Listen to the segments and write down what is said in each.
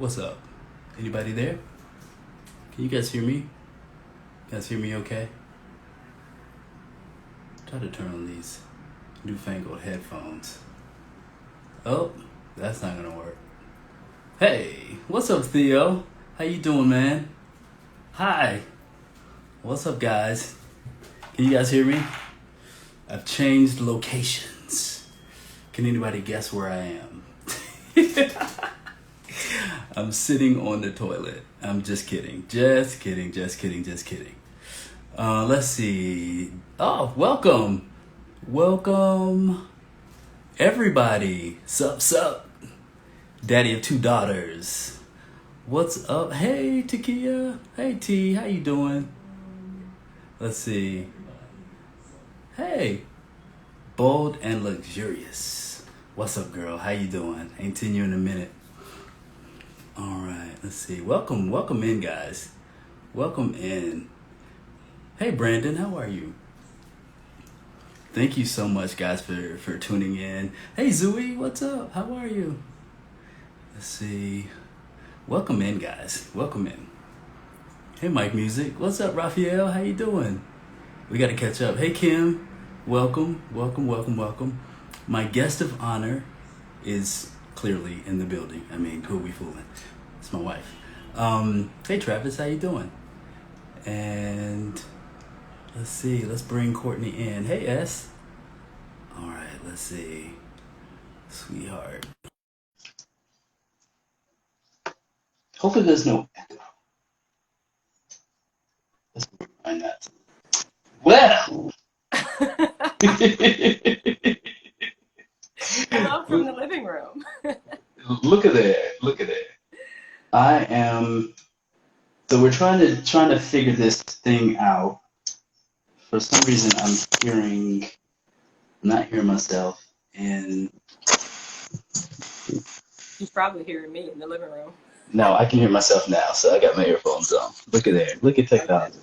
What's up? Anybody there? Can you guys hear me? You guys hear me okay? Try to turn on these newfangled headphones. Oh, that's not gonna work. Hey, what's up, Theo? How you doing, man? Hi. What's up, guys? Can you guys hear me? I've changed locations. Can anybody guess where I am? I'm sitting on the toilet. I'm just kidding. Just kidding. Let's see. Oh, welcome. Welcome, everybody. Sup. Daddy of two daughters. What's up? Hey, Takia. Hey, T. How you doing? Let's see. Hey, bold and luxurious. What's up, girl? How you doing? Ain't seen you in a minute. All right, let's see. Welcome in, guys. Welcome in. Hey, Brandon, how are you? Thank you so much, guys, for tuning in. Hey, Zooey, what's up? How are you? Let's see. Welcome in, guys. Welcome in. Hey, Mike Music. What's up, Raphael? How you doing? We got to catch up. Hey, Kim. Welcome. My guest of honor is clearly in the building. I mean, who are we fooling? It's my wife. Hey, Travis. How you doing? And let's see. Let's bring Courtney in. Hey, S. All right. Let's see. Sweetheart. Hopefully there's no echo. Let's find that. Well. Hello from the living room. Look at that. I am. So we're trying to figure this thing out. For some reason, I'm not hearing myself, and He's probably hearing me in the living room. no, I can hear myself now. So I got my earphones on. Look at there. Look at technology.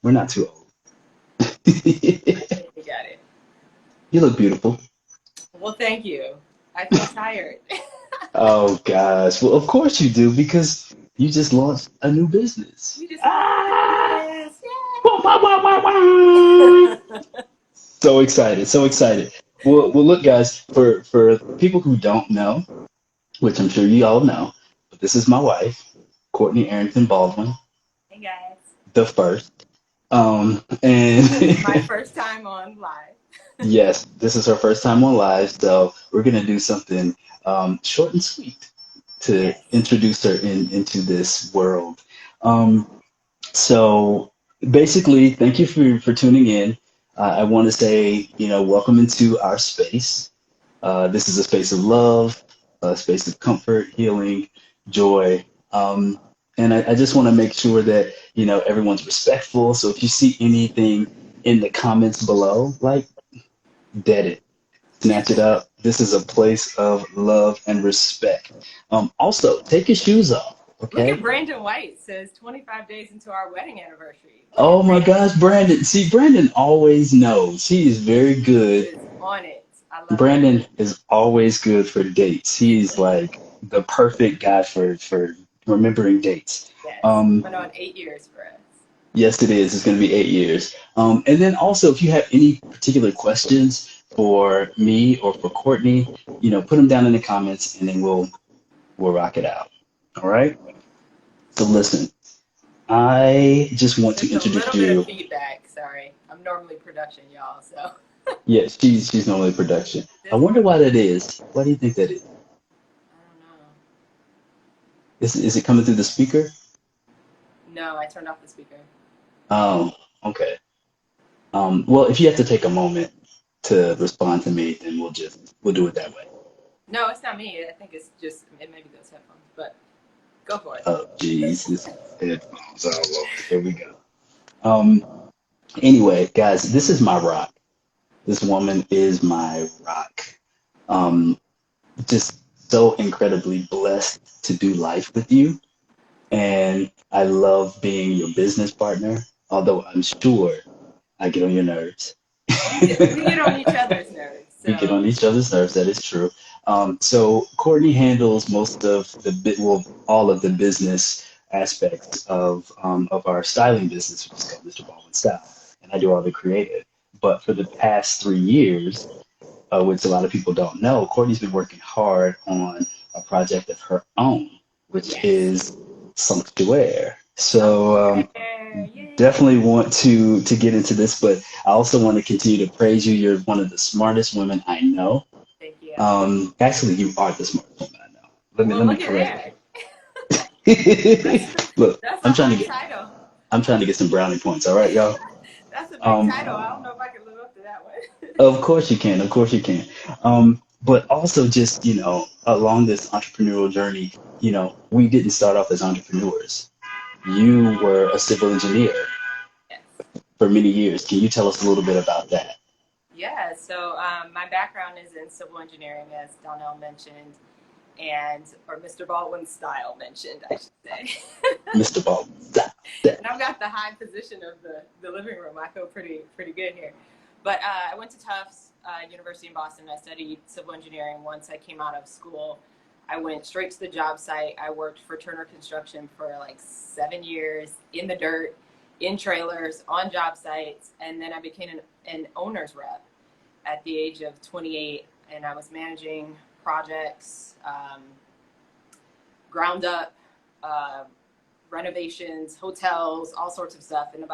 We're not too old. You got it. You look beautiful. Well, thank you. I feel tired. Oh gosh. Well, of course you do because you just launched a new business. We just Ah! yes. So excited. Well, look, guys. For people who don't know, which I'm sure you all know, but this is my wife, Courtney Arrington-Baldwin, Hey guys. the first. And My first time on live. yes, this is her first time on live, so we're gonna do something short and sweet to Yes. introduce her into this world. So basically, thank you for tuning in. I want to say, welcome into our space. This is a space of love, a space of comfort, healing, joy. And I just want to make sure that, everyone's respectful. So if you see anything in the comments below, like, dead it, snatch it up. This is a place of love and respect. Also, take your shoes off, Look okay? at Brandon White says 25 days into our wedding anniversary. Look Oh at my that. gosh, Brandon. See, Brandon always knows. He is very He good. is on it. I love Brandon is always good for dates. He's like the perfect guy for remembering dates. it. Yes. Um, Went on 8 years for us. yes, it is. It's going to be 8 years. And then also, if you have any particular questions for me or for Courtney, put them down in the comments, and then we'll rock it out. All right. So listen, I just want to There's a introduce little bit of you. feedback. Sorry. I'm normally production, y'all, so. Yeah, she's normally production. I This, wonder why that is. Why do you think that is? I don't know. Is it coming through the speaker? No, I turned off the speaker. Oh, okay. Well, if you have to take a moment to respond to me, then we'll do it that way. No, it's not me. I think it's just it may be those headphones, but go for it. Oh, Jesus, headphones all over. Here we go. Um. Anyway, guys, this is my rock. This woman is my rock. Um. Just so incredibly blessed to do life with you, and I love being your business partner. Although I'm sure I get on your nerves. We get on each other's nerves. We get on So each other's nerves. That is true. So Courtney handles most of well, all of the business aspects of our styling business, which is called Mr. Baldwin Style, and I do all the creative. But for the past 3 years, which a lot of people don't know, Courtney's been working hard on a project of her own, which Yes. is Sanctuaire. So Sanctuaire. Yay. definitely want to get into this, but I also want to continue to praise you. You're one of the smartest women I know. Thank you. Actually, you are the smartest woman I know. Well, Let me look at correct there. you. That's Look, that's a high title. I'm trying to get some brownie points. All right, y'all. That's a big Um, title. I don't know if I can live up to that one. of course you can. Of course you can. But also just along this entrepreneurial journey, we didn't start off as entrepreneurs. You were a civil engineer Yes. for many years. Can you tell us a little bit about that? Yeah. So my background is in civil engineering, as Donnell mentioned, or Mr. Baldwin's style mentioned, I should say. Mr. Baldwin. And I've got the high position of the living room. I feel pretty good here. But I went to Tufts University in Boston. I studied civil engineering. Once I came out of school, I went straight to the job site. I worked for Turner Construction for like 7 years in the dirt, in trailers, on job sites, and then I became an owner's rep at the age of 28, and I was managing projects, ground up, uh, renovations, hotels, all sorts of stuff. And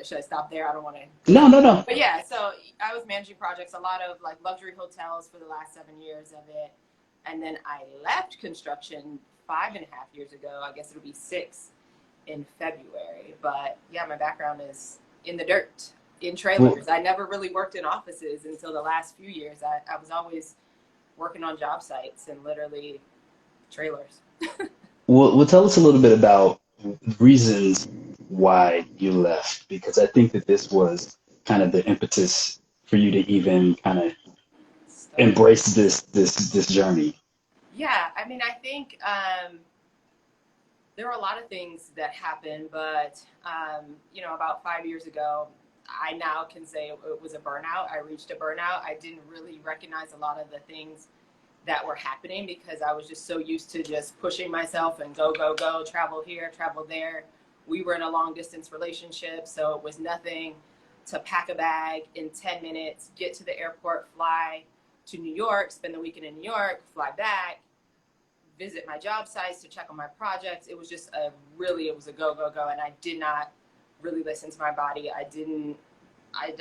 should I stop there? I don't want to. No, no, no. But yeah, so I was managing projects, a lot of like luxury hotels for the last 7 years of it. And then I left construction 5.5 years ago. I guess it'll be 6 in February. But yeah, my background is in the dirt, in Well, trailers. I never really worked in offices until the last few years. I was always working on job sites and literally trailers. well, tell us a little bit about reasons why you left, because I think that this was kind of the impetus for you to even kind of Start. embrace this journey. Yeah, I mean, I think there were a lot of things that happened, but about 5 years ago, I now can say it was a burnout. I reached a burnout. I didn't really recognize a lot of the things that were happening because I was just so used to just pushing myself and go, go, go, travel here, travel there. We were in a long distance relationship, so it was nothing to pack a bag in 10 minutes, get to the airport, fly to New York, spend the weekend in New York, fly back, visit my job sites to check on my projects. It was just it was a go, go, go. And I did not really listen to my body. I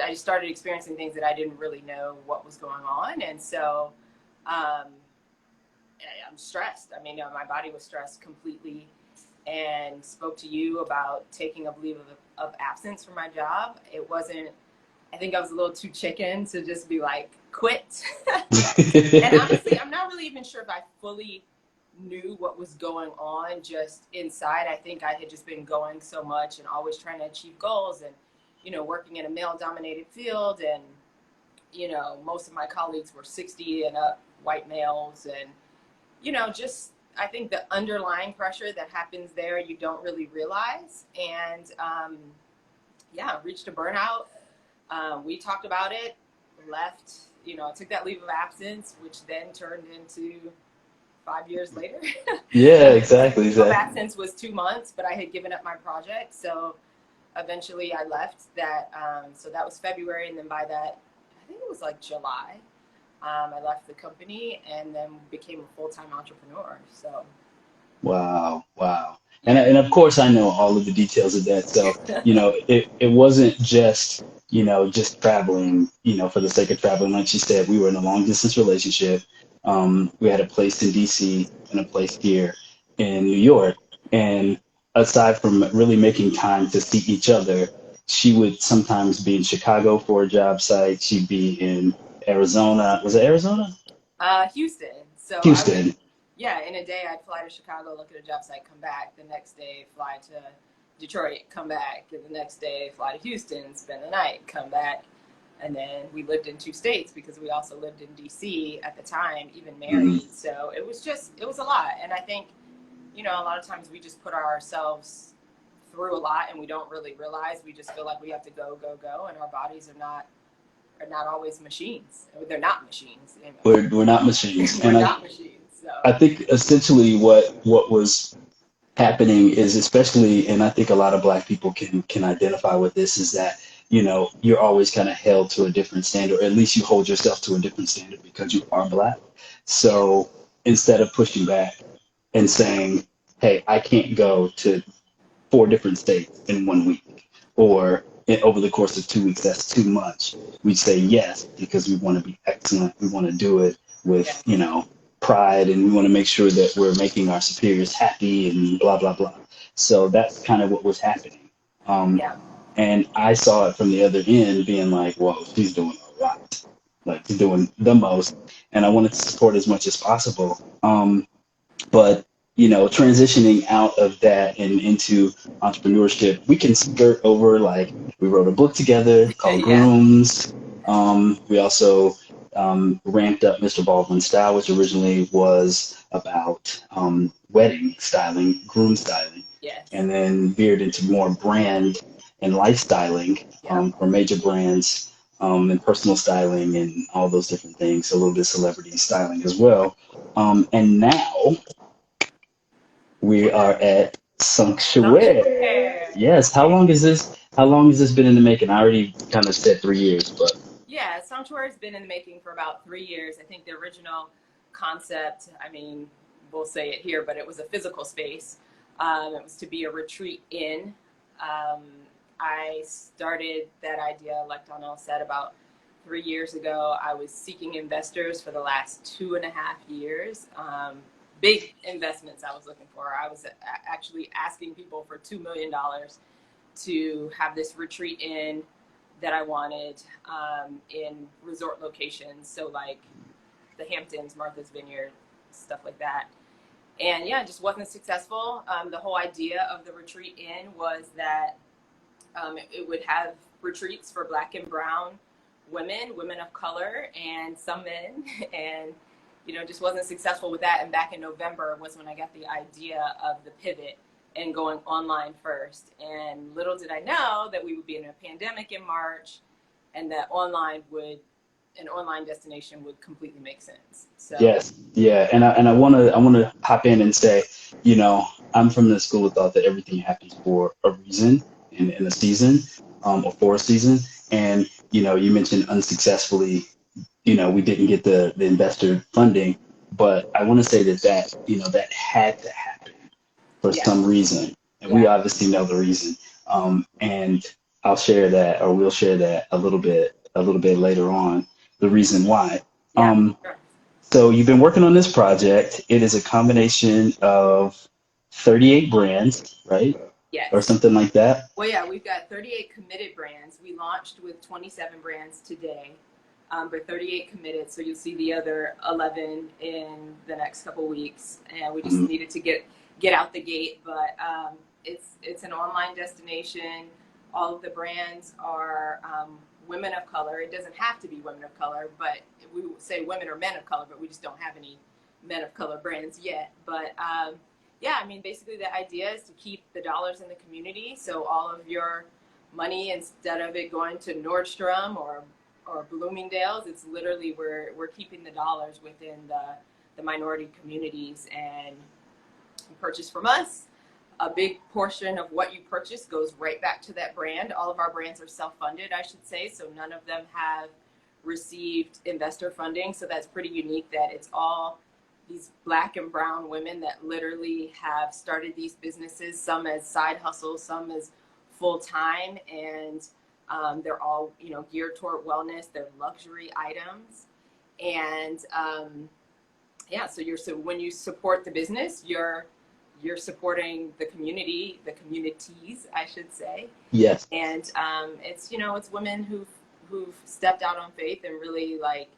just started experiencing things that I didn't really know what was going on. And so I'm stressed. I mean, my body was stressed completely, and spoke to you about taking a leave of absence from my job. It wasn't, I think I was a little too chicken to just be like, quit. And honestly, I'm not really even sure if I fully knew what was going on just inside. I think I had just been going so much and always trying to achieve goals and, working in a male dominated field. And, most of my colleagues were 60 and up white males. And, just, I think the underlying pressure that happens there, you don't really realize. And, reached a burnout. We talked about it, left, I took that leave of absence, which then turned into 5 years later. Yeah, I mean, exactly, leave of exactly. absence was 2 months, but I had given up my project. So eventually I left that. So that was February. And then by that, I think it was like July, I left the company and then became a full-time entrepreneur. So, Wow, wow. And yeah. and of course I know all of the details of that. So, it wasn't just, just traveling, for the sake of traveling. Like she said, we were in a long distance relationship. We had a place in DC and a place here in New York. And aside from really making time to see each other, she would sometimes be in Chicago for a job site. She'd be in Arizona. Was it Arizona? Houston. So I would, Houston. yeah, in a day I'd fly to Chicago, look at a job site, come back. The next day, fly to Detroit, come back. And the next day, fly to Houston, spend the night, come back. And then we lived in 2 states because we also lived in DC at the time, even Mhm. married. So it was a lot. And I think, a lot of times we just put ourselves through a lot and we don't really realize. We just feel like we have to go, go, go. And our bodies are not are not always machines. They're not machines. You We're not machines. know. We're And not machines. So I think essentially what was happening is, especially, and I think a lot of Black people can identify with this, is that, you're always kind of held to a different standard, or at least you hold yourself to a different standard because you are Black. yeah, So instead of pushing back and saying, hey, I can't go to 4 different states in 1 week, or over the course of 2 weeks, that's too much. We say yes because we want to be excellent. We want to do it yeah, with, pride, and we want to make sure that we're making our superiors happy and blah, blah, blah. So that's kind of what was happening. Um, yeah, and I saw it from the other end being like, whoa, she's doing a lot. Like, she's doing the most. And I wanted to support as much as possible. But transitioning out of that and into entrepreneurship, we can skirt over, like, we wrote a book together called yeah, Grooms. We also ramped up Mr. Baldwin Style, which originally was about wedding styling, groom styling, yes, and then veered into more brand and lifestyling yeah. for major brands, and personal styling and all those different things, a little bit of celebrity styling as well. And now we are at Sanctuaire. Sanctuaire. Yes. How long is this? How long has this been in the making? I already kind of said 3 years, but Yeah, Sanctuary has been in the making for about 3 years. I think the original concept, I mean, we'll say it here, but it was a physical space. It was to be a retreat inn. Um, I started that idea, like Donnell said, about 3 years ago. I was seeking investors for the last 2.5 years. Big investments I was looking for. I was actually asking people for $2 million to have this retreat inn that I wanted in resort locations. So like the Hamptons, Martha's Vineyard, stuff like that. And yeah, it just wasn't successful. The whole idea of the retreat inn was that it would have retreats for Black and brown women, women of color, and some men. And just wasn't successful with that. And back in November was when I got the idea of the pivot and going online first. And little did I know that we would be in a pandemic in March, and that an online destination would completely make sense. So yes, yeah. And I want to hop in and say, you know, I'm from the school of thought that everything happens for a reason and in a season, or for a season. And you mentioned unsuccessfully, we didn't get the investor funding, but I want to say that had to happen for yeah, some reason, and we yeah, obviously know the reason. And I'll share that, or we'll share that a little bit later on, the reason why. yeah, Um, sure. so you've been working on this project. It is a combination of 38 brands, right? Or Yes. something like that. Well, yeah, we've got 38 committed brands. We launched with 27 brands today, but 38 committed. So you'll see the other 11 in the next couple weeks, and we just Mhm. needed to get out the gate. But it's an online destination. All of the brands are women of color. It doesn't have to be women of color, but we say women or men of color, but we just don't have any men of color brands yet. But yeah, I mean, basically the idea is to keep the dollars in the community. So all of your money, instead of it going to Nordstrom or Bloomingdale's, it's literally we're keeping the dollars within the minority communities, and you purchase from us. A big portion of what you purchase goes right back to that brand. All of our brands are self-funded, I should say, so none of them have received investor funding. So that's pretty unique that it's all these Black and brown women that literally have started these businesses, some as side hustles, some as full time, and they're all geared toward wellness. They're luxury items, and yeah. So when you support the business, you're supporting the community, the communities, I should say, Yes. and it's women who've stepped out on faith and really like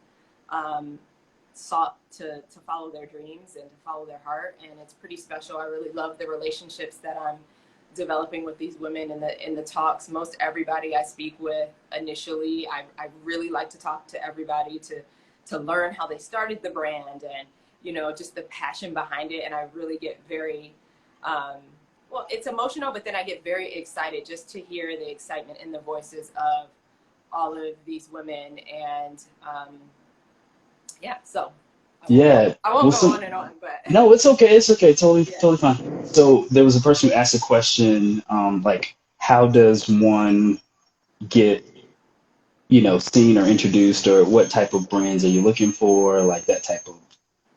sought to follow their dreams and to follow their heart, and it's pretty special. I really love the relationships that I'm developing with these women in the talks. Most everybody I speak with initially, I really like to talk to everybody to learn how they started the brand and just the passion behind it. And I really get very well, it's emotional, but then I get very excited just to hear the excitement in the voices of all of these women. And yeah, so Yeah. I won't Well, go on and on, but no, it's okay. It's okay. Totally, yeah. totally fine. So there was a person who asked a question, like, how does one get, seen or introduced, or what type of brands are you looking for, like that type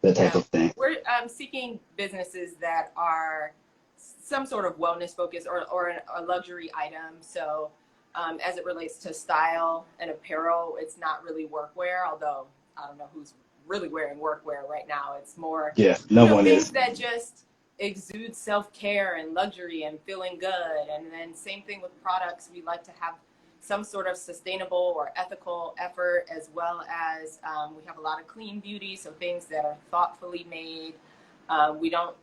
Yeah, of thing. we're seeking businesses that are some sort of wellness focus, or a luxury item. So as it relates to style and apparel, it's not really workwear, although I don't know who's really wearing workwear right now. It's more, Yeah, no one things is. that just exude self-care and luxury and feeling good. And then same thing with products. We like to have some sort of sustainable or ethical effort, as well as we have a lot of clean beauty, so things that are thoughtfully made. We don't,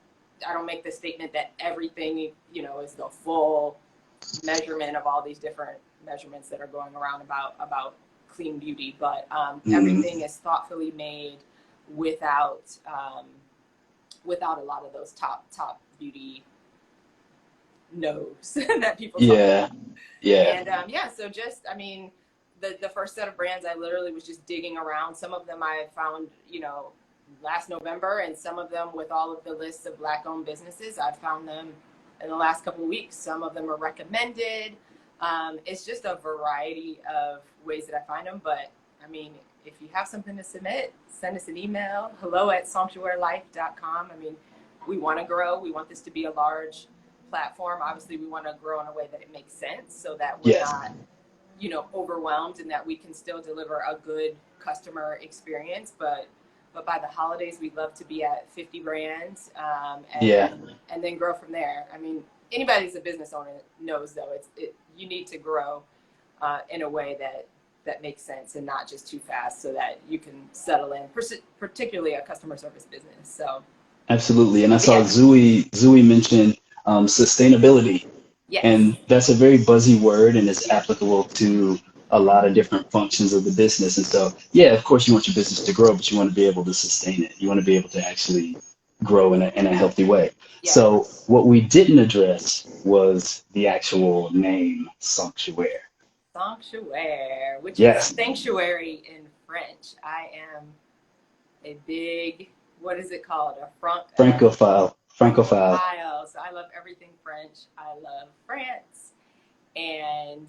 I don't make the statement that everything, is the full measurement of all these different measurements that are going around about clean beauty, but Mm, everything is thoughtfully made without without a lot of those top beauty no's that people talk yeah, about. yeah, And yeah, so just, I mean, the first set of brands, I literally was just digging around. Some of them I found, last November, and some of them, with all of the lists of Black-owned businesses, I found them in the last couple of weeks. Some of them are recommended. It's just a variety of ways that I find them. But I mean, if you have something to submit, send us an email, hello@sanctuairelife.com. I mean, we want to grow. We want this to be a large platform. Obviously, we want to grow in a way that it makes sense, so that we're yes, not, overwhelmed, and that we can still deliver a good customer experience. But by the holidays, we'd love to be at 50 brands, yeah. and then grow from there. I mean, anybody who's a business owner knows, though, you need to grow in a way that makes sense, and not just too fast, so that you can settle in, particularly a customer service business. So Absolutely. And I saw yeah, Zooey mention sustainability, yes, and that's a very buzzy word, and it's applicable to a lot of different functions of the business. And so, yeah, of course, you want your business to grow, but you want to be able to sustain it. You want to be able to actually grow in a healthy way. yeah. So, what we didn't address was the actual name, Sanctuaire. Sanctuaire, which is Yes, sanctuary in French. I am a big, what is it called? A Francophile, Francophile. Francophile. So I love everything French. I love France. And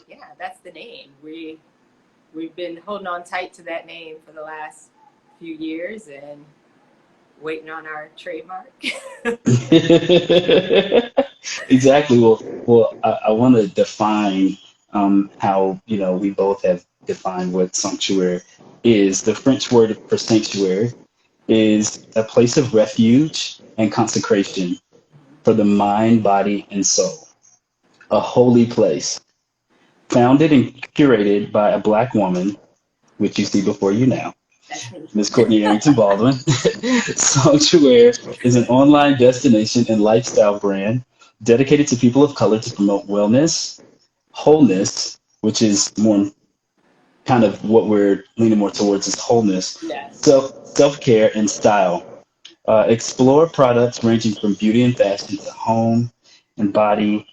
yeah, that's the name. We've been holding on tight to that name for the last few years, and waiting on our trademark. Exactly. Well, I want to define how we both have defined what sanctuary is. The French word for sanctuary is a place of refuge and consecration for the mind, body, and soul. A holy place, founded and curated by a Black woman, which you see before you now, That's me. Miss Courtney Arrington-Baldwin. Sanctuary is an online destination and lifestyle brand dedicated to people of color to promote wellness, wholeness, which is more kind of what we're leaning more towards is wholeness, Yes. self-care, and style. Explore products ranging from beauty and fashion to home and body,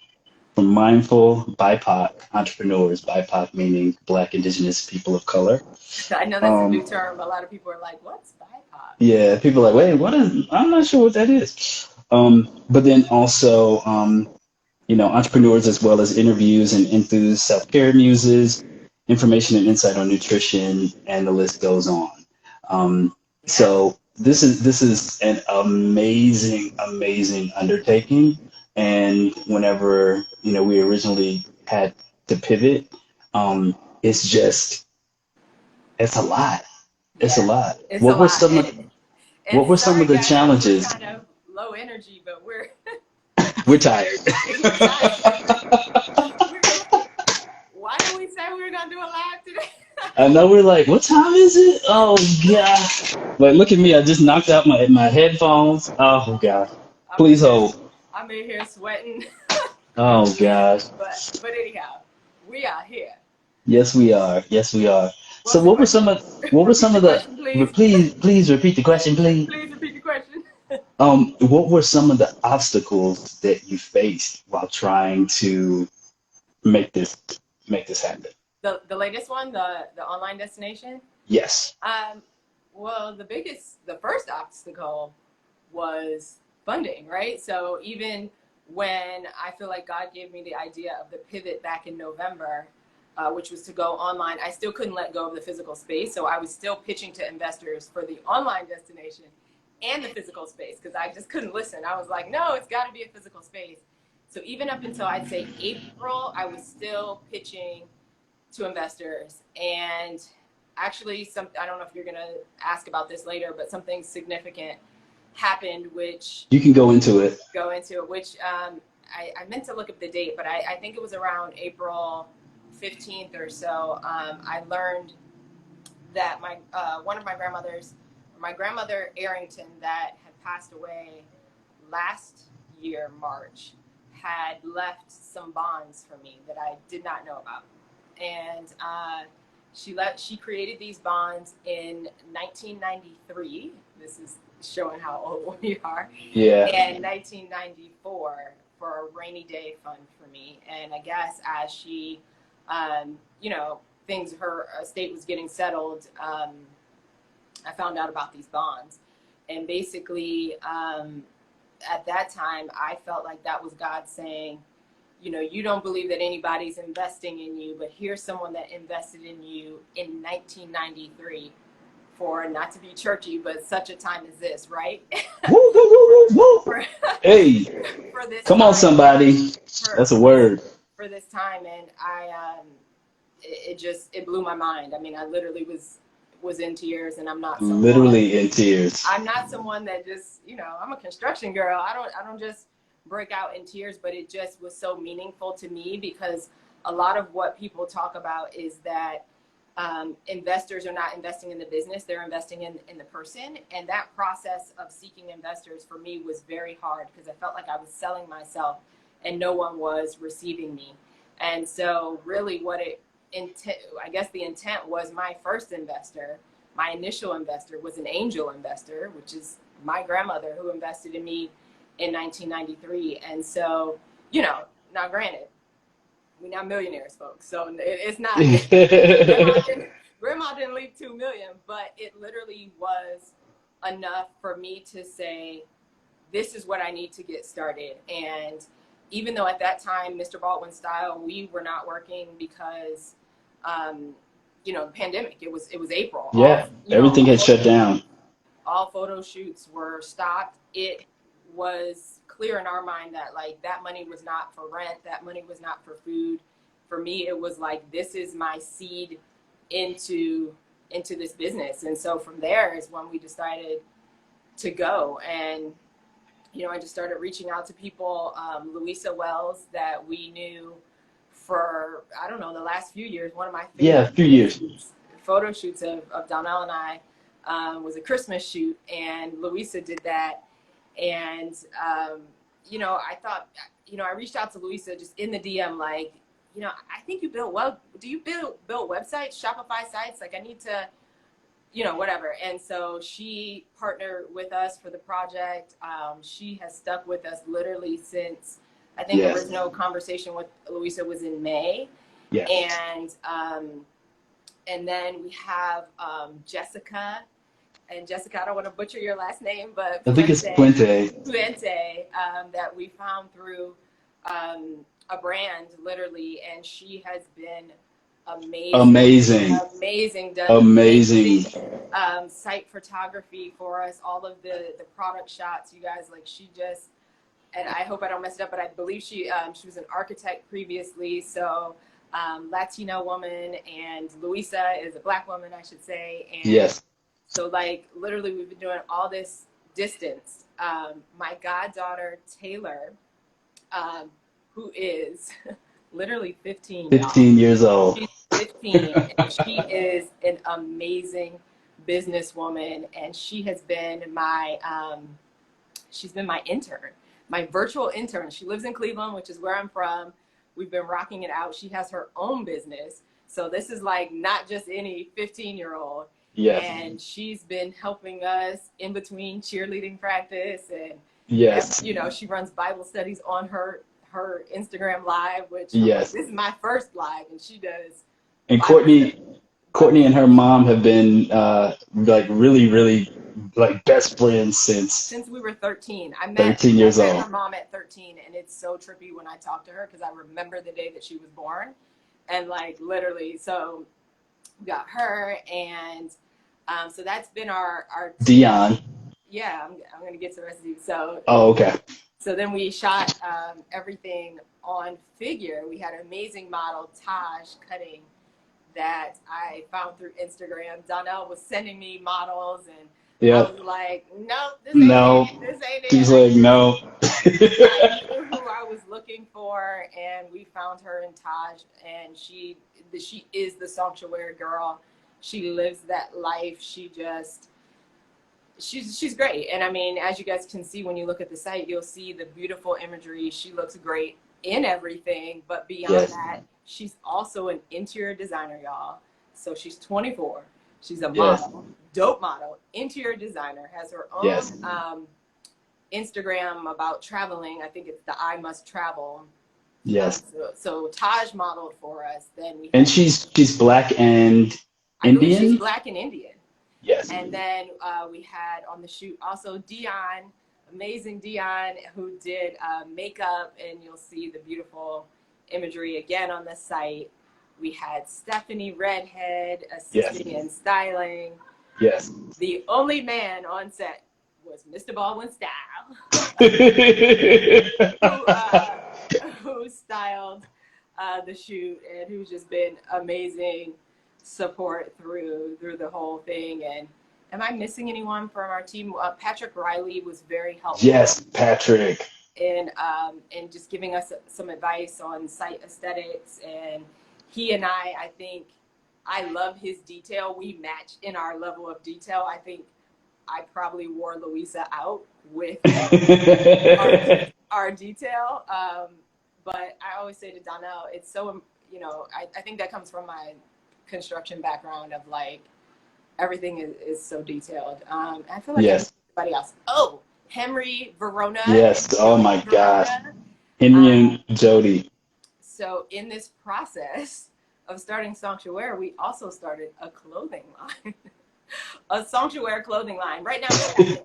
from mindful BIPOC entrepreneurs, BIPOC meaning Black, Indigenous, people of color. I know that's a new Um, term. A lot of people are like, what's BIPOC? Yeah, people are like, wait, what is? I'm not sure what that is. But then also, entrepreneurs as well as interviews and enthused self-care muses, information and insight on nutrition, and the list goes on. Um, Yeah. so this is an amazing, amazing undertaking. And whenever we originally had to pivot, it's just it's a lot. It's a Yeah. lot. It's a What were lot. some of And what were some sorry, of the guys, I know we're challenges? kind of low energy, but We're tired. we're tired. We're going, why did we say we were going to do a live today? I know we're like, what time is it? Oh god. Like look at me, I just knocked out my headphones. Oh god. I'm in Please here, hold. I'm in here sweating. Oh gosh. But anyhow, we are here. Yes we are. Yes we are. What So was the what were question? some of what were Repeat some the of the question, please. please repeat the question, please. Please repeat the question. What were some of the obstacles that you faced while trying to make this? make this happen? The latest one, the online destination. Yes. Well, the first obstacle was funding, right? So even when I feel like God gave me the idea of the pivot back in November, which was to go online, I still couldn't let go of the physical space. So I was still pitching to investors for the online destination and the physical space because I just couldn't listen. I was like, no, it's got to be a physical space. So even up until I'd say April, I was still pitching to investors. And actually, I don't know if you're going to ask about this later, but something significant happened, which you can go into it. Which I meant to look up the date, but I think it was around April 15th or so. I learned that one of my grandmother Arrington, that had passed away last year, March, had left some bonds for me that I did not know about. And she created these bonds in 1993. This is showing how old we are. Yeah. And 1994 for a rainy day fund for me. And I guess as she, her estate was getting settled, I found out about these bonds. And basically, at that time, I felt like that was God saying, you don't believe that anybody's investing in you, but here's someone that invested in you in 1993 for, not to be churchy, but such a time as this, right? Woo, woo, woo, woo, woo. Hey, for this come time, on, somebody. That's a word. For this time, and it blew my mind. I mean, I literally was in tears, and I'm not literally in tears. I'm not someone that just, I'm a construction girl. I don't just break out in tears, but it just was so meaningful to me because a lot of what people talk about is that investors are not investing in the business, they're investing in the person. And that process of seeking investors for me was very hard because I felt like I was selling myself and no one was receiving me. And so really I guess the intent was my first investor, my initial investor was an angel investor, which is my grandmother who invested in me in 1993. And so, now granted, we're not millionaires, folks. So it's not, grandma didn't leave 2 million, but it literally was enough for me to say, this is what I need to get started. And even though at that time, Mr. Baldwin Style, we were not working because, the pandemic, it was April. Yeah, everything had shut down. All photo shoots were stopped. It was clear in our mind that that money was not for rent, that money was not for food. For me, it was like, this is my seed into this business. And so from there is when we decided to go. And I just started reaching out to people. Louisa Wells, that we knew for, I don't know, the last few years, one of my favorite few years photo shoots of Donnell and I was a Christmas shoot, and Louisa did that. And, I thought, I reached out to Louisa just in the DM, like, I think you do you build websites, Shopify sites? Like, I need to, whatever. And so she partnered with us for the project. She has stuck with us literally since, I think the original conversation with Louisa was in May. Yeah. And then we have Jessica. And Jessica, I don't want to butcher your last name, but I think it's Puente. That we found through a brand, literally, and she has been amazing. Amazing. Site photography for us, all of the product shots, you guys, like, she just, and I hope I don't mess it up, but I believe she was an architect previously, so Latina woman, and Louisa is a Black woman, I should say. And yes. So, like, literally, we've been doing all this distance. My goddaughter, Taylor, who is literally 15. 15 years old. She's 15, and she is an amazing businesswoman, and she has been my intern, my virtual intern. She lives in Cleveland, which is where I'm from. We've been rocking it out. She has her own business. So this is like not just any 15-year-old. Yes. And she's been helping us in between cheerleading practice, and yes, she runs Bible studies on her her Instagram live, which I'm like, Yes. this is my first live, and she does And Bible study. Courtney and her mom have been like really, really like best friends since Since we were 13. 13 I years met her old. mom at 13, and it's so trippy when I talk to her because I remember the day that she was born, and like literally, so we got her, and so that's been our team. Dion. Yeah, I'm gonna get to the rest of you. So Oh, okay. so then we shot everything on figure. We had an amazing model, Taj, cutting that I found through Instagram. Donnell was sending me models, and I Yep. was like, nope, this ain't No. it. This ain't it. She's like, no. I knew who I was looking for, and we found her in Taj, and she is the sanctuary girl. She lives that life. She's great. And I mean, as you guys can see when you look at the site, you'll see the beautiful imagery. She looks great in everything, but beyond Yes. that, she's also an interior designer, y'all. So she's 24. She's a Yes. model, dope model, interior designer, has her own Yes. Instagram about traveling. I think it's the I Must Travel. Yes. So Taj modeled for us. Then we And had, she's black and I believe she's Indian? black and Indian. Yes. And then we had on the shoot also Dion, amazing Dion, who did makeup, and you'll see the beautiful imagery again on the site. We had Stephanie Redhead assisting in styling. Yes. The only man on set was Mr. Baldwin Style, who styled the shoot and who's just been amazing support through the whole thing. And am I missing anyone from our team? Patrick Riley was very helpful Yes, Patrick. in just giving us some advice on site aesthetics. And he and I think I love his detail. We match in our level of detail. I think I probably wore Louisa out with our detail. But I always say to Donnell, it's so, I think that comes from my construction background of like, everything is so detailed. I feel like Yes. everybody else. Oh, Henry Verona. Yes. And Oh Jody my gosh. Verona. Henry and Jody. So in this process of starting Sanctuaire, we also started a clothing line, a Sanctuaire clothing line. Right now, it's caftans.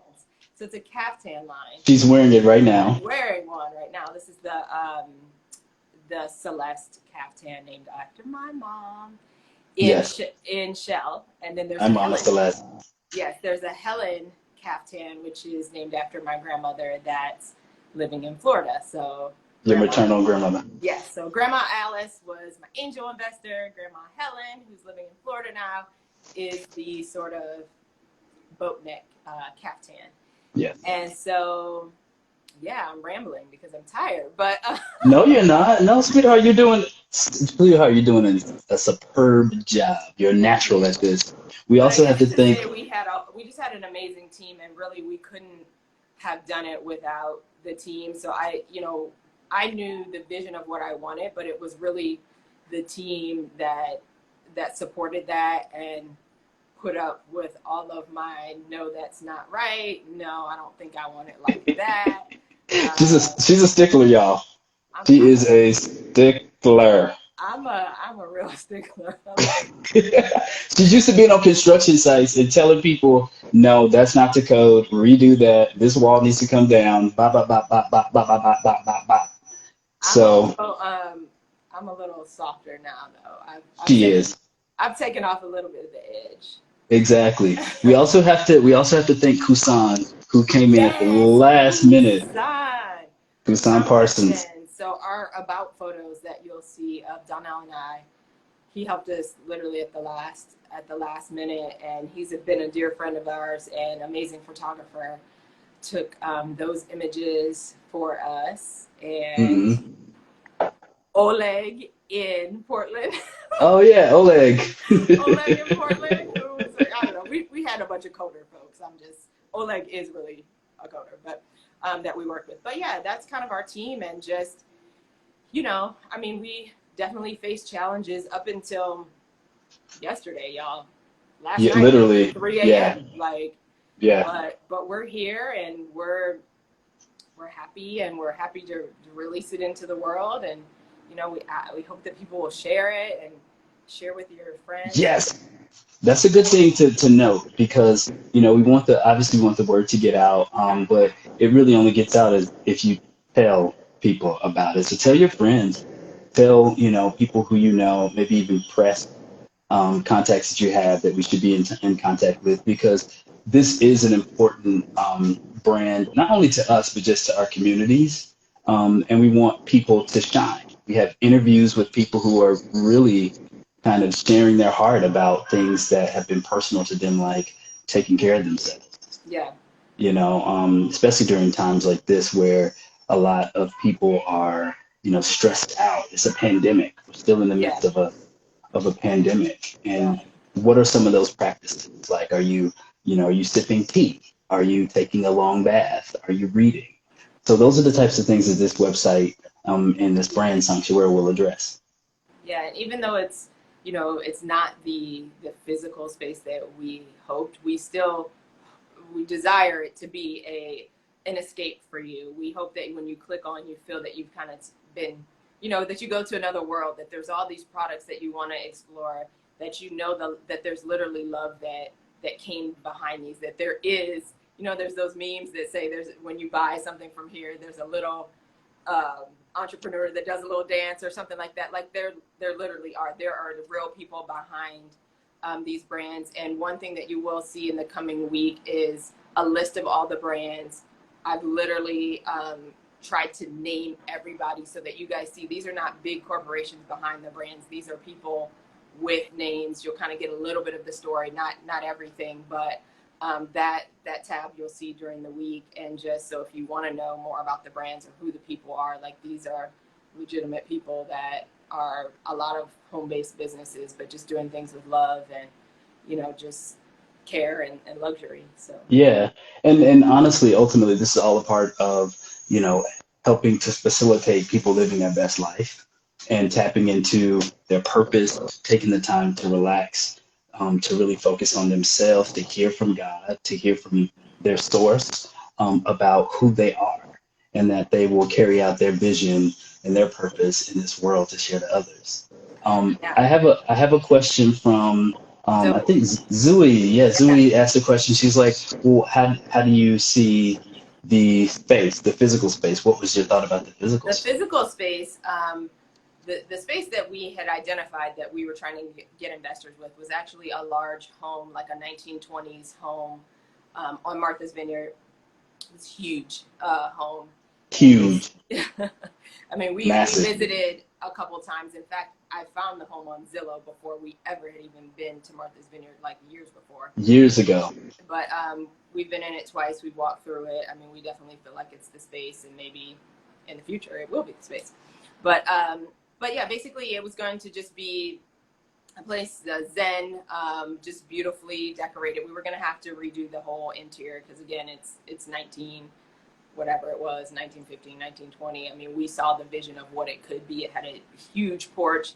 So it's a caftan line. She's wearing it right now. I'm wearing one right now. This is the Celeste caftan named after my mom in Shell. And then there's I'm on Celeste. Yes, there's a Helen caftan, which is named after my grandmother that's living in Florida. So Your maternal grandmother. yes, so Grandma Alice was my angel investor. Grandma Helen, who's living in Florida now, is the sort of boat neck caftan. Yes. And so, yeah, I'm rambling because I'm tired. But No, you're not. No, sweetheart, you're doing a superb job. You're natural at this. We but I also have guess to to say think. we just had an amazing team, and really we couldn't have done it without the team. So I knew the vision of what I wanted, but it was really the team that supported that and put up with all of my no, that's not right. No, I don't think I want it like that. She's a stickler, y'all. She is a stickler. I'm a real stickler. She's used to being on construction sites and telling people, no, that's not the code. Redo that. This wall needs to come down. Bop, bop, bop, bop, bop, bop, bop, bop, bop, bop, bop. So I'm a little softer now, though. she is. I've taken off a little bit of the edge. Exactly. We also have to thank Kusan, who came in at the last minute. Kusan Parsons. So our about photos that you'll see of Donnell and I, he helped us literally at the last minute, and he's been a dear friend of ours and amazing photographer. Took those images for us, and Oleg in Portland. Oh yeah, Oleg. Oleg in Portland, who was like, I don't know. We had a bunch of coder folks. Oleg is really a coder, but that we work with. But yeah, that's kind of our team, and just we definitely faced challenges up until yesterday, y'all. Last night, literally 3 a.m. Yeah. But we're here, and we're we're happy, and we're happy to release it into the world. And we hope that people will share it and share with your friends. Yes, that's a good thing to note because we want the obviously we want the word to get out, but it really only gets out if you tell people about it. So tell your friends, tell people who maybe even press contacts that you have that we should be in contact with because this is an important brand, not only to us, but just to our communities. And we want people to shine. We have interviews with people who are really kind of sharing their heart about things that have been personal to them, like taking care of themselves. Yeah. Especially during times like this where a lot of people are, stressed out. It's a pandemic. We're still in the Yeah. midst of a pandemic. Yeah. And what are some of those practices? Like, are you sipping tea? Are you taking a long bath? Are you reading? So those are the types of things that this website and this brand Sanctuary will address. Yeah, and even though it's not the physical space that we hoped, we desire it to be an escape for you. We hope that when you click on, you feel that you've kind of been, that you go to another world, that there's all these products that you want to explore, that that there's literally love that came behind these, that there is, there's those memes that say there's when you buy something from here, there's a little entrepreneur that does a little dance or something like that. Like there literally there are the real people behind these brands. And one thing that you will see in the coming week is a list of all the brands. I've literally tried to name everybody so that you guys see these are not big corporations behind the brands. These are people with names. You'll kind of get a little bit of the story, not everything, but that tab you'll see during the week. And just so if you want to know more about the brands or who the people are, like these are legitimate people that are a lot of home-based businesses, but just doing things with love and just care and luxury. So Yeah. And honestly, ultimately, this is all a part of, helping to facilitate people living their best life and tapping into their purpose, taking the time to relax, to really focus on themselves, to hear from God, to hear from their source about who they are, and that they will carry out their vision and their purpose in this world to share to others. yeah. I have a question from I So think Zooey. Yeah, yeah. Zooey asked a question. She's like, "Well, how do you see the space, the physical space? What was your thought about the physical The space?" physical space, the space that we had identified that we were trying to get investors with was actually a large home, like a 1920s home on Martha's Vineyard. It's huge home, and it was. Huge, I mean, we massive, visited a couple times. In fact, I found the home on Zillow before we ever had even been to Martha's Vineyard, like years before. years ago. But we've been in it twice. We've walked through it. I mean, we definitely feel like it's the space, and maybe in the future it will be the space. But yeah, basically it was going to just be a place, zen, just beautifully decorated. We were going to have to redo the whole interior because again, it's 19, whatever it was, 1915, 1920. I mean, we saw the vision of what it could be. It had a huge porch,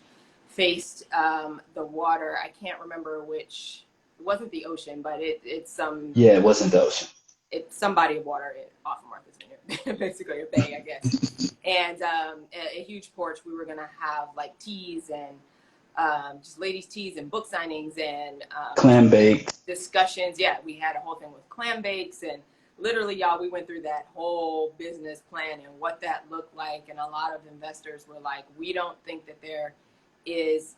faced the water. I can't remember which. It wasn't the ocean, but it's some. Yeah, it wasn't the ocean. It's some body of water off of Martha's Vineyard, basically a bay, I guess. And a huge porch. We were gonna have like teas and just ladies' teas and book signings and Clam bake. discussions. Yeah, we had a whole thing with clam bakes and literally, y'all, we went through that whole business plan and what that looked like. And a lot of investors were like, we don't think that there is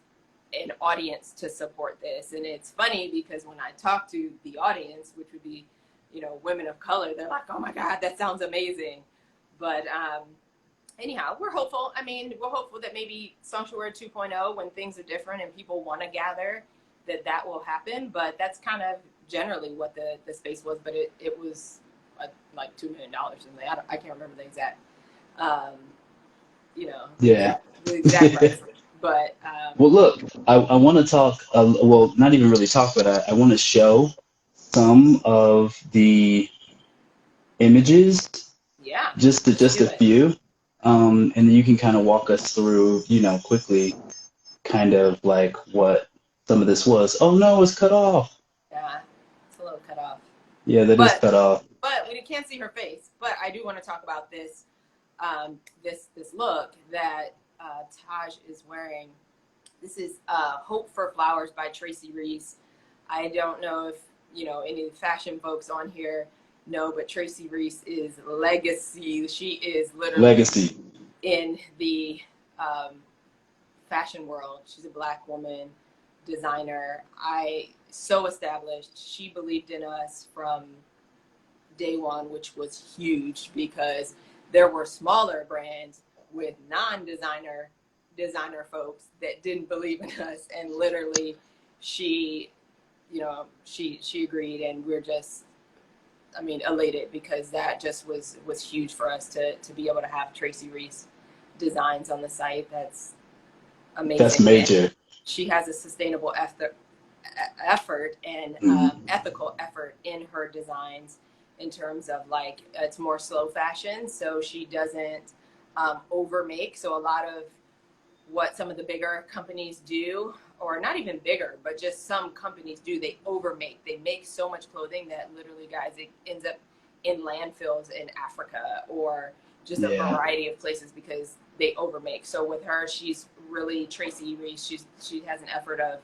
an audience to support this. And it's funny because when I talk to the audience, which would be, women of color, they're like, oh my God, that sounds amazing. But anyhow, we're hopeful. I mean, we're hopeful that maybe Sanctuary 2.0, when things are different and people want to gather, that will happen. But that's kind of generally what the space was. But it was like $2 million. And I can't remember the exact, Yeah. the exact price. But Well, look, I want to talk, well, not even really talk, but I want to show some of the images, yeah, just let's just do a it. few, and then you can kind of walk us through, quickly, kind of like what some of this was. Oh no, it's cut off. Yeah, it's a little cut off. Yeah, that is But cut off. but we can't see her face. But I do want to talk about this this look that Taj is wearing. This is Hope for Flowers by Tracy Reese. I don't know if any fashion folks on here know, but Tracy Reese is legacy. She is literally Legacy. in the fashion world. She's a Black woman designer. So established. She believed in us from day one, which was huge because there were smaller brands with non-designer folks that didn't believe in us, and literally she agreed, and we're just elated because that just was huge for us to be able to have Tracy Reese designs on the site. That's amazing. That's major. And she has a sustainable effort and ethical effort in her designs, in terms of like it's more slow fashion, so she doesn't overmake. So a lot of what some of the bigger companies do, or not even bigger, but just some companies do, they overmake. They make so much clothing that literally, guys, it ends up in landfills in Africa or just a variety of places because they overmake. So with her, she's really Tracy Reese. She has an effort of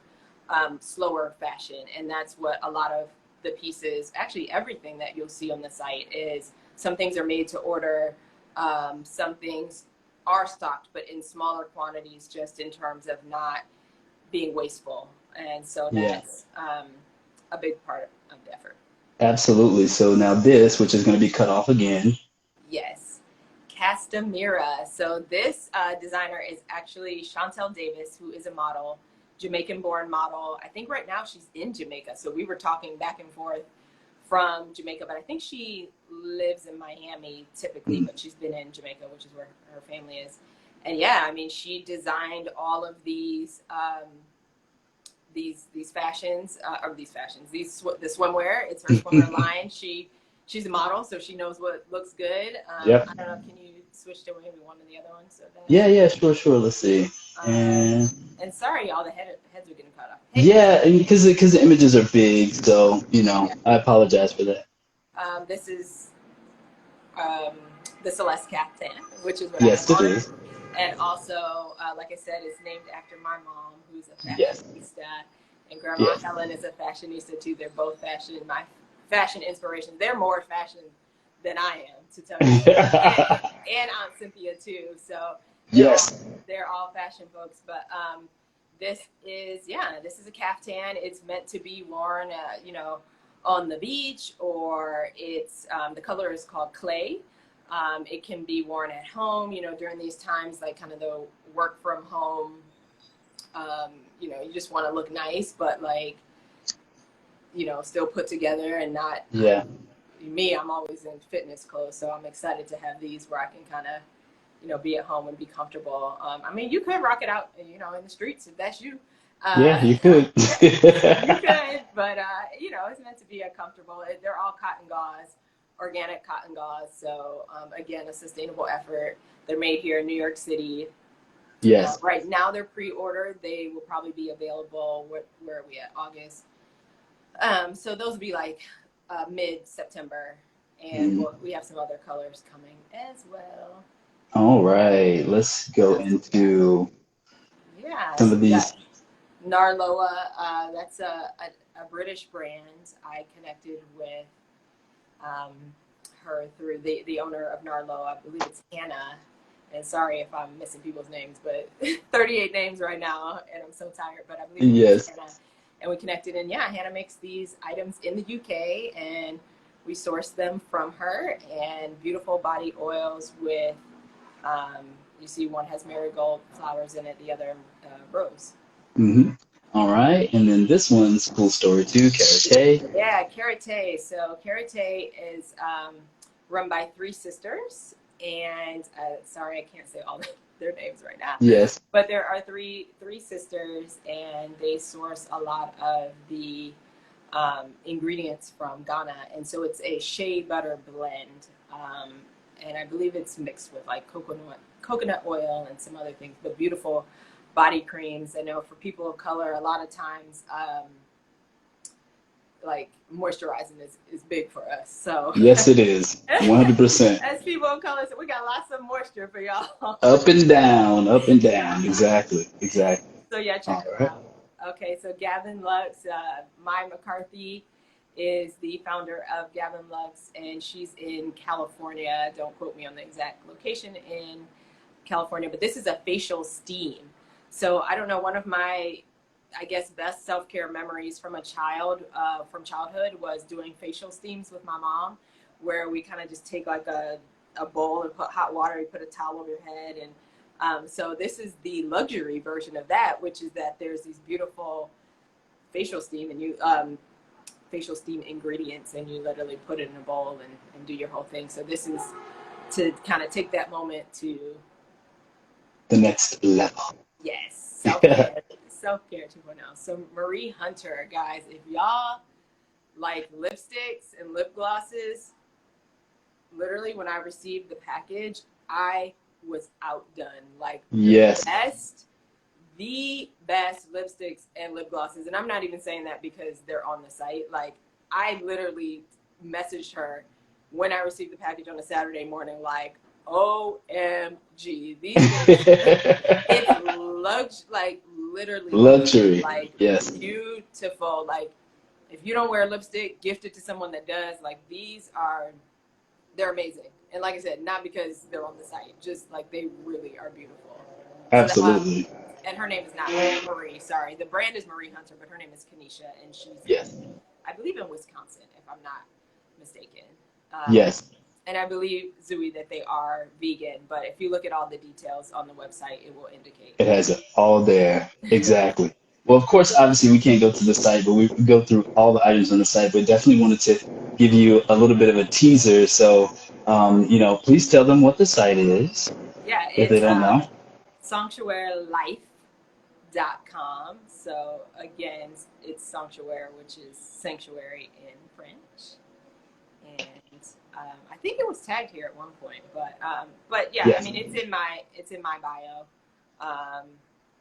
slower fashion, and that's what a lot of the pieces, actually everything that you'll see on the site is. Some things are made to order, some things are stocked, but in smaller quantities, just in terms of not being wasteful. And so that's a big part of the effort. Absolutely. So now this, which is going to be cut off again. Yes. Castamira. So this designer is actually Chantel Davis, who is a model, Jamaican-born model. I think right now she's in Jamaica. So we were talking back and forth from Jamaica, but I think she lives in Miami typically, but she's been in Jamaica, which is where her family is. And she designed all of these fashions, the swimwear. It's her swimwear line. She's a model, so she knows what looks good. I don't know. Can you switch to maybe one of the other ones? So that Sure. Let's see. And sorry, all the heads are getting cut off. Hey, because the images are big, so I apologize for that. This is the Celeste Caftan, which is what yes, I it ordered. is. And also, like I said, it's named after my mom, who's a fashionista, and Grandma Helen is a fashionista too. They're both my fashion inspirations. They're more fashion than I am, to tell you. and Aunt Cynthia too. So they're all fashion folks. But this is a caftan. It's meant to be worn, on the beach, or it's the color is called clay. It can be worn at home, during these times, like kind of the work from home. You just want to look nice, but still put together and not. Me, I'm always in fitness clothes, so I'm excited to have these where I can kind of, be at home and be comfortable. You could rock it out, in the streets if that's you. You could. You could, but it's meant to be a comfortable. They're all cotton gauze, organic cotton gauze. So again, a sustainable effort. They're made here in New York City. Yes. Right now they're pre-ordered. They will probably be available. Where are we at? August. So those will be like mid-September, and we have some other colors coming as well. All right, let's go into some of these. Narloa, that's a British brand. I connected with her through the owner of Narloa. I believe it's Hannah. And sorry if I'm missing people's names, but 38 names right now, and I'm so tired. But I believe it's Hannah. And we connected, and Hannah makes these items in the UK, and we source them from her. And beautiful body oils with, you see, one has marigold flowers in it, the other rose. All right, and then this one's a cool story too, Karate. Yeah, Karate. So Karate is run by three sisters, and sorry, I can't say all their names right now. Yes. But there are three sisters, and they source a lot of the ingredients from Ghana, and so it's a shea butter blend, and I believe it's mixed with like coconut oil and some other things, but beautiful body creams. I know for people of color, a lot of times like moisturizing is big for us. So Yes, it is. 100%. as people of color, we got lots of moisture for y'all. Up and down, up and down. Exactly, exactly. So yeah, check All them right. out. Okay, so Gavin Lux, Mai McCarthy is the founder of Gavin Lux, and she's in California. Don't quote me on the exact location in California, but this is a facial steam. So I don't know, one of my, I guess, best self-care memories from from childhood was doing facial steams with my mom, where we kind of just take like a bowl and put hot water, you put a towel over your head, and so this is the luxury version of that, which is that there's these beautiful facial steam and facial steam ingredients, and you literally put it in a bowl and do your whole thing. So this is to kind of take that moment to, The next level. yes, self-care 2.0. So Marie Hunter, guys, if y'all like lipsticks and lip glosses, literally when I received the package, I was outdone. Like Yes. the best lipsticks and lip glosses. And I'm not even saying that because they're on the site. Like I literally messaged her when I received the package on a Saturday morning, like, OMG, these things, it's like literally Luxury. like Yes. beautiful. Like if you don't wear lipstick, gift it to someone that does. Like they're amazing. And like I said, not because they're on the site, just like they really are beautiful. Absolutely. And her name is not Marie, sorry. The brand is Marie Hunter, but her name is Kenesha, and she's, Yes. I believe, in Wisconsin, if I'm not mistaken. Yes. And I believe, Zooey, that they are vegan, but if you look at all the details on the website, it will indicate. It has it all there. Exactly. Well, of course, obviously, we can't go to the site, but we go through all the items on the site. But definitely wanted to give you a little bit of a teaser. So, please tell them what the site is Yeah, if they it's don't know. SANCTUAIRELife.com. So again, it's sanctuary, which is sanctuary in French. And I think it was tagged here at one point, but yeah, Yes. I mean, it's in my bio.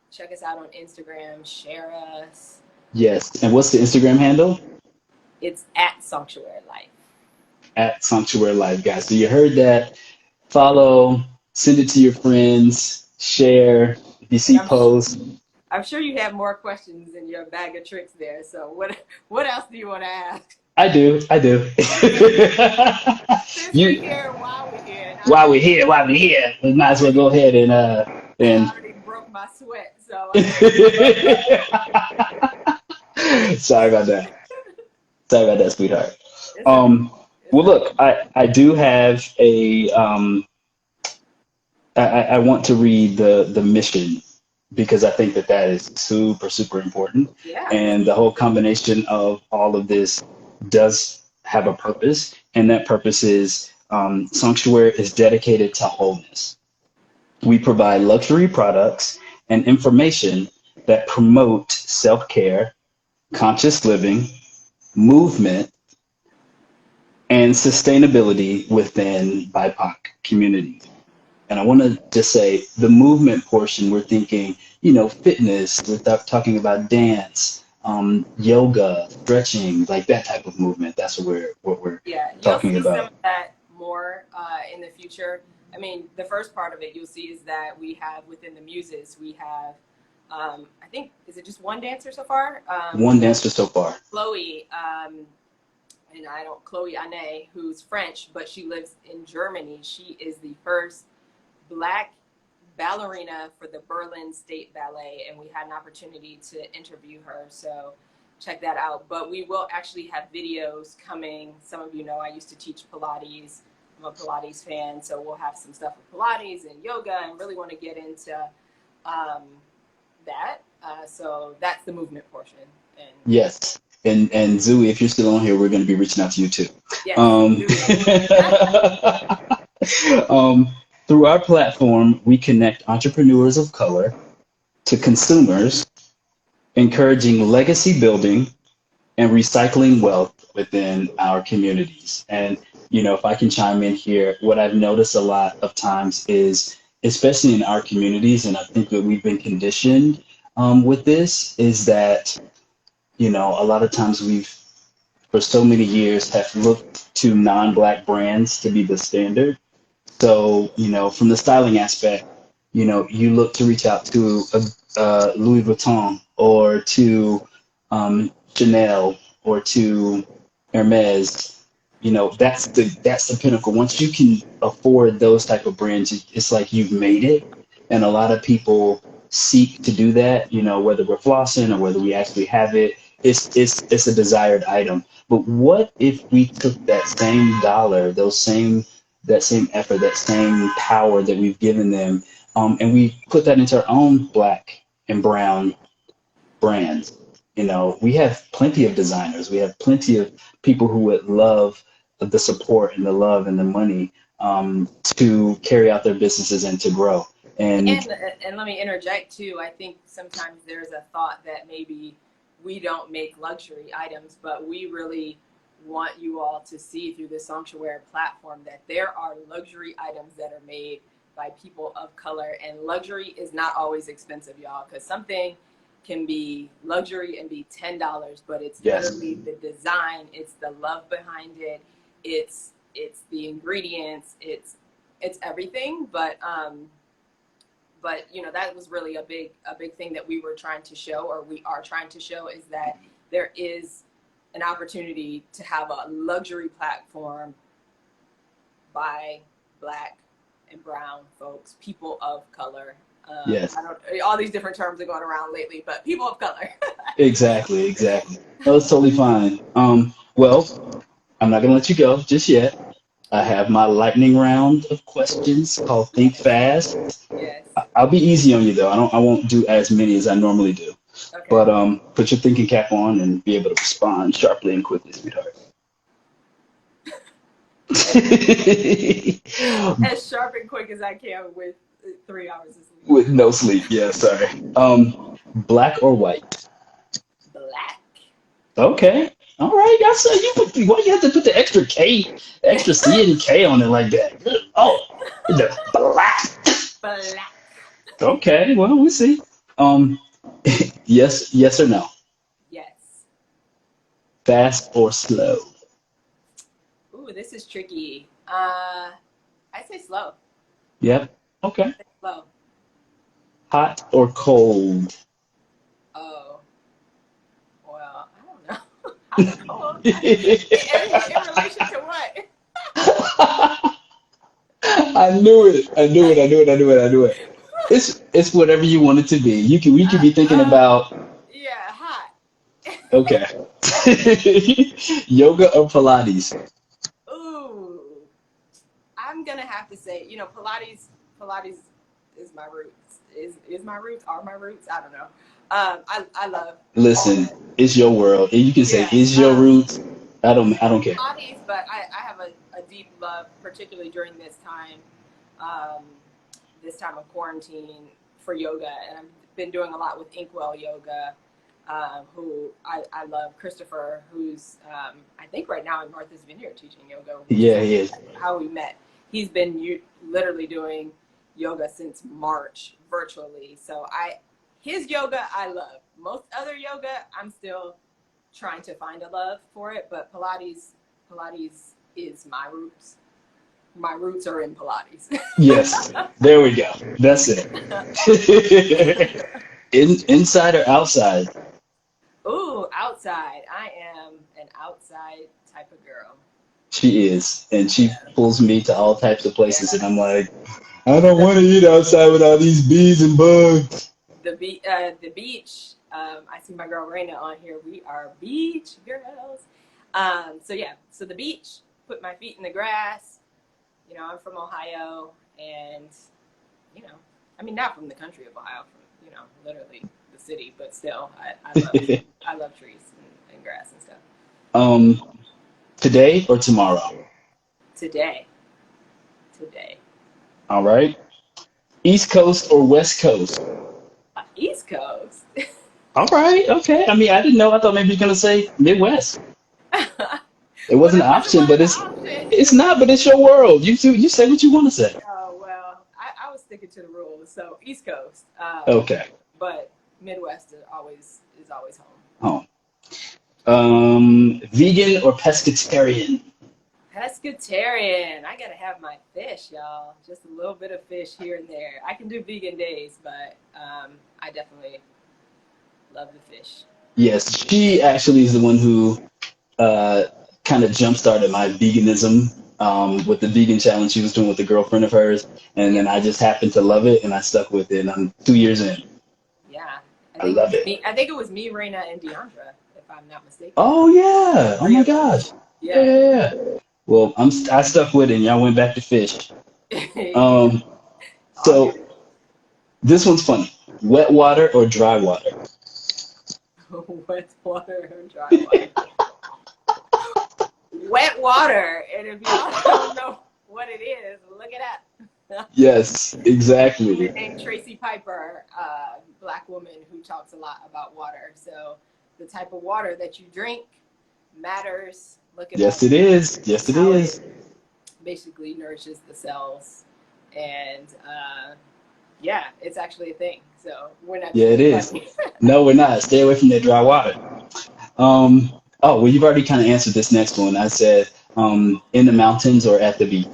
Check us out on Instagram, share us. Yes. And what's the Instagram handle? It's at Sanctuary Life. At Sanctuary Life, guys. So you heard that. Follow, send it to your friends, share. If you see posts. I'm sure you have more questions in your bag of tricks there. So what else do you want to ask? I do. Since You, we're here, while we're here, while we're here, we might as well go ahead and I already broke my sweat, so sorry about that. Sorry about that, sweetheart. it's okay. Well, look, I do have I want to read the mission because I think that is super, super important. Yeah. And the whole combination of all of this does have a purpose. And that purpose is Sanctuary is dedicated to wholeness. We provide luxury products and information that promote self-care, conscious living, movement, and sustainability within BIPOC communities. And I want to just say the movement portion, we're thinking, fitness, we're talking about dance, yoga, stretching, like that type of movement. That's what we're Yeah, you'll talking see some about. of that more in the future. I mean, the first part of it you'll see is that we have within the muses, we have, I think, is it just one dancer so far? One dancer so far. Chloe, Chloe Ane, who's French, but she lives in Germany. She is the first Black ballerina for the Berlin State Ballet, and we had an opportunity to interview her. So check that out. But we will actually have videos coming. Some of you know I used to teach Pilates. I'm a Pilates fan, so we'll have some stuff with Pilates and yoga, and really want to get into that. So that's the movement portion. And Yes. And Zooey, if you're still on here, we're going to be reaching out to you too. yes, Through our platform, we connect entrepreneurs of color to consumers, encouraging legacy building and recycling wealth within our communities. And, if I can chime in here, what I've noticed a lot of times is, especially in our communities, and I think that we've been conditioned with this, is that, a lot of times for so many years have looked to non-black brands to be the standard. So, from the styling aspect, you look to reach out to Louis Vuitton or to Chanel or to Hermes. That's the pinnacle. Once you can afford those type of brands, it's like you've made it. And a lot of people seek to do that. Whether we're flossing or whether we actually have it, it's a desired item. But what if we took that same dollar, that same effort, that same power that we've given them, and we put that into our own black and brown brands? We have plenty of designers. We have plenty of people who would love the support and the love and the money to carry out their businesses and to grow. And And let me interject too. I think sometimes there's a thought that maybe we don't make luxury items, but we really want you all to see through the Sanctuaire platform that there are luxury items that are made by people of color, and luxury is not always expensive, y'all, because something can be luxury and be $10, but it's yes, literally the design, it's the love behind it, it's the ingredients, it's everything. But that was really a big thing that we were trying to show, or we are trying to show, is that there is an opportunity to have a luxury platform by Black and brown folks, people of color. yes, All these different terms are going around lately, but people of color. exactly. No, it's totally fine. Well, I'm not gonna let you go just yet. I have my lightning round of questions called Think Fast. Yes. I'll be easy on you though. I won't do as many as I normally do. Okay. But put your thinking cap on and be able to respond sharply and quickly, sweetheart. As sharp and quick as I can with 3 hours of sleep. With no sleep, yeah, sorry. Black or white? Black. Okay. All right. I said why you have to put the extra K, extra C and K on it like that? Oh, the black. Black. Okay. Well, we'll see. Um, yes or no? Yes. Fast or slow? Ooh, this is tricky. I say slow. Yep. Okay. Slow. Hot or cold? Oh, well, I don't know. Hot or cold? In relation to what? I knew it. I knew it. It's whatever you want it to be. We could Uh, be thinking uh, about yeah, hot. okay. Yoga or Pilates? Ooh, I'm gonna have to say, Pilates is my roots. Is my roots? Are my roots? I don't know. I love all Listen, that. it's your world. And you can say Yeah. it's your roots. I don't care. Pilates, but I have a deep love, particularly during um, this time of quarantine, for yoga, and I've been doing a lot with Inkwell Yoga, who I love. Christopher, who's I think right now in Martha's Vineyard teaching yoga, which is Yeah, he is. how we met. He's been literally doing yoga since March virtually. So his yoga I love. Most other yoga I'm still trying to find a love for it, but Pilates is my roots. My roots are in Pilates. Yes. There we go. That's it. Inside or outside? Ooh, outside. I am an outside type of girl. She is. And she Yeah. pulls me to all types of places and I'm Yes. like, I don't want to eat outside with all these bees and bugs. The beach. I see my girl Raina on here. We are beach girls. So yeah, so the beach. Put my feet in the grass. I'm from Ohio, and you know, I mean, not from the country of Ohio, from literally the city, but still, I love trees and grass and stuff. um, Today or tomorrow? Today, today, All right. East Coast or West Coast? East Coast. All right. Okay. I mean, I didn't know. I thought maybe you're gonna say Midwest. It Well, wasn't that an wasn't option, one of but the it's options. not. But it's your world. You say what you want to say. Oh well, I was sticking to the rules, so East Coast. Okay. But Midwest is always home. Oh. Vegan or pescatarian? Pescatarian. I gotta have my fish, y'all. Just a little bit of fish here and there. I can do vegan days, but I definitely love the fish. Yes, she actually is the one who uh, kind of jump started my veganism with the vegan challenge she was doing with a girlfriend of hers, and then Yep. I just happened to love it, and I stuck with it. And I'm 2 years in. Yeah. I I think it love was it. me. I think it was me, Raina, and Deandra, if I'm not mistaken. Oh The yeah! Oh three my of gosh! us. Yeah, Yeah. yeah, yeah. Well, I stuck with it, and y'all went back to fish. Yeah. Um, All so good. this one's funny. Wet water or dry water? Wet water or dry water? Wet water. And if y'all don't know what it is, look it up. Yes, exactly. Woman named Tracy Piper, black woman who talks a lot about water. So the type of water that you drink matters. Look it Yes, up. it is. Yes, It's it how it is. basically nourishes the cells. And yeah, it's actually a thing. So we're not Yeah, just it being is. funny. No, we're not. Stay away from that dry water. Oh, well, you've already kind of answered this next one. I said, in the mountains or at the beach.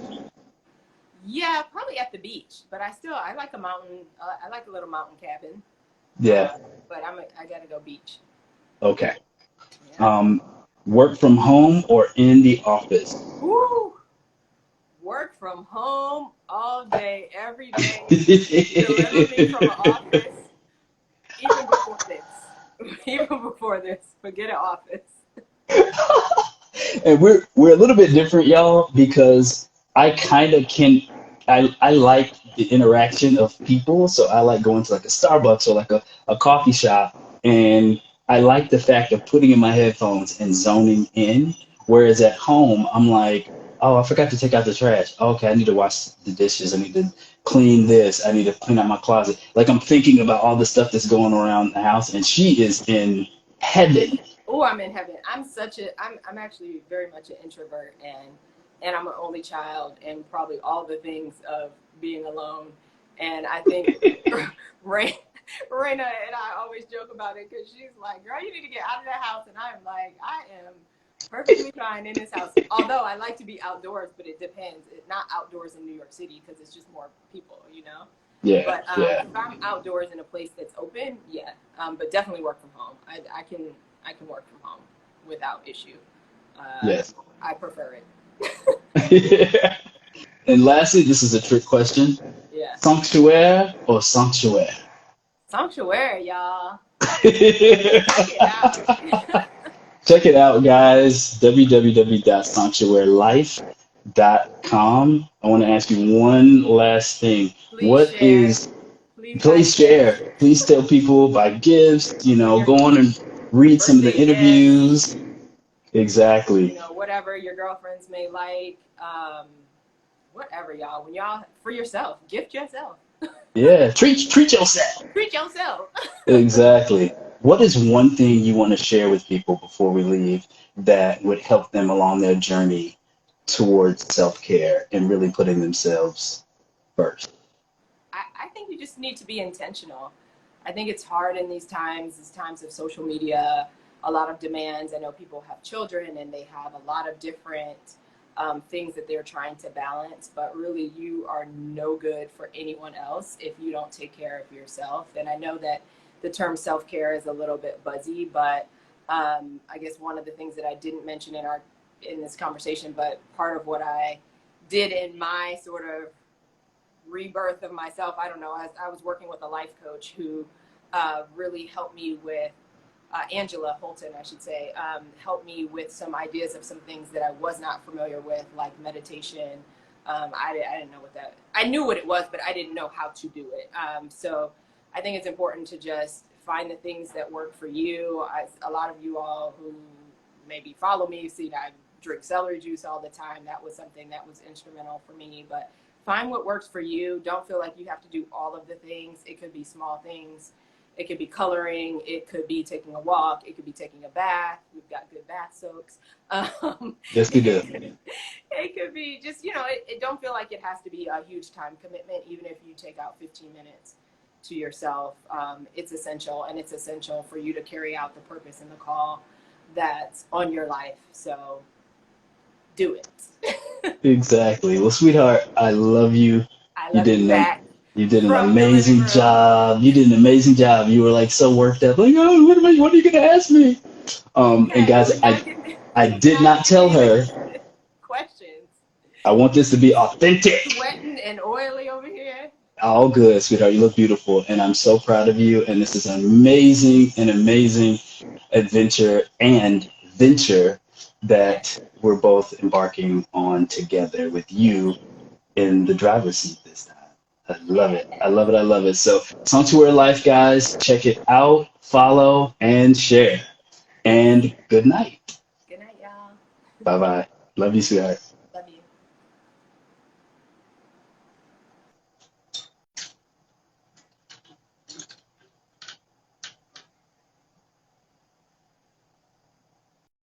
Yeah, probably at the beach, but I like a mountain. I like a little mountain cabin. Yeah. But I gotta go beach. Okay. Yeah. Um, work from home or in the office. Woo! Work from home all day, every day. Deliver me from an office, even before this. Even before this, forget an office. And we're a little bit different, y'all, because I kind of can I like the interaction of people, so I like going to like a Starbucks or like a coffee shop, and I like the fact of putting in my headphones and zoning in. Whereas at home, I'm like, oh, I forgot to take out the trash. Okay, I need to wash the dishes. I need to clean this. I need to clean out my closet. Like I'm thinking about all the stuff that's going around the house, and she is in heaven. Oh, I'm in heaven. I'm actually very much an introvert, and I'm an only child, and probably all the things of being alone. And I think Ray, Raina and I always joke about it because she's like, "Girl, you need to get out of the house," and I'm like, "I am perfectly fine in this house." Although I like to be outdoors, but it depends. It's not outdoors in New York City because it's just more people, you know. Yeah, But yeah, if I'm outdoors in a place that's open, yeah. But definitely work from home. I can work from home without issue. Uh, yes. I prefer it. And lastly, this is a trick question. Yeah. Sanctuaire or sanctuaire? Sanctuary, y'all. Check it Check out. it out, guys. www.sanctuarylife.com. I want to ask you one last thing. Please What share. is, Please buy please gifts. share. Please tell people, buy gifts, Send your go on and read some of the birthday gifts. interviews. Exactly. Whatever your girlfriends may like. Whatever, y'all. When y'all for yourself, gift yourself. Yeah. Treat yourself. Treat yourself. Exactly. What is one thing you want to share with people before we leave that would help them along their journey towards self-care and really putting themselves first? I think you just need to be intentional. I think it's hard in these times of social media, a lot of demands. I know people have children and they have a lot of different things that they're trying to balance, but really you are no good for anyone else if you don't take care of yourself. And I know that the term self-care is a little bit buzzy, but I guess one of the things that I didn't mention in this conversation, but part of what I did in my sort of rebirth of myself. I don't know. I was working with a life coach who really helped me with Angela Holton, I should say, helped me with some ideas of some things that I was not familiar with, like meditation. I didn't know what that. I knew what it was, but I didn't know how to do it. So I think it's important to just find the things that work for you. A lot of you all who maybe follow me see that I drink celery juice all the time. That was something that was instrumental for me. But find what works for you. Don't feel like you have to do all of the things. It could be small things. It could be coloring. It could be taking a walk. It could be taking a bath. We've got good bath soaks. Yes, we do. It could be just, it don't feel like it has to be a huge time commitment, even if you take out 15 minutes to yourself. It's essential, and it's essential for you to carry out the purpose and the call that's on your life. So do it. Exactly. Well, sweetheart, I love you. I You love did you an back you did an from the living amazing room. job. You did an amazing job. You were like so worked up. Like, oh, what are you gonna ask me? And Okay, guys, I we did cannot not give tell me her. questions. I want this to be authentic. Sweating and oily over here. All good, sweetheart. You look beautiful, and I'm so proud of you. And this is an amazing adventure and venture Yes, that we're both embarking on together with yes, you in the driver's seat this time. I love it. I yes. love it. I love it. So, Sanctuary Life, guys, check it out, follow, and share. Yes. And good night. Good night, y'all. Bye bye. Love you, sweetheart.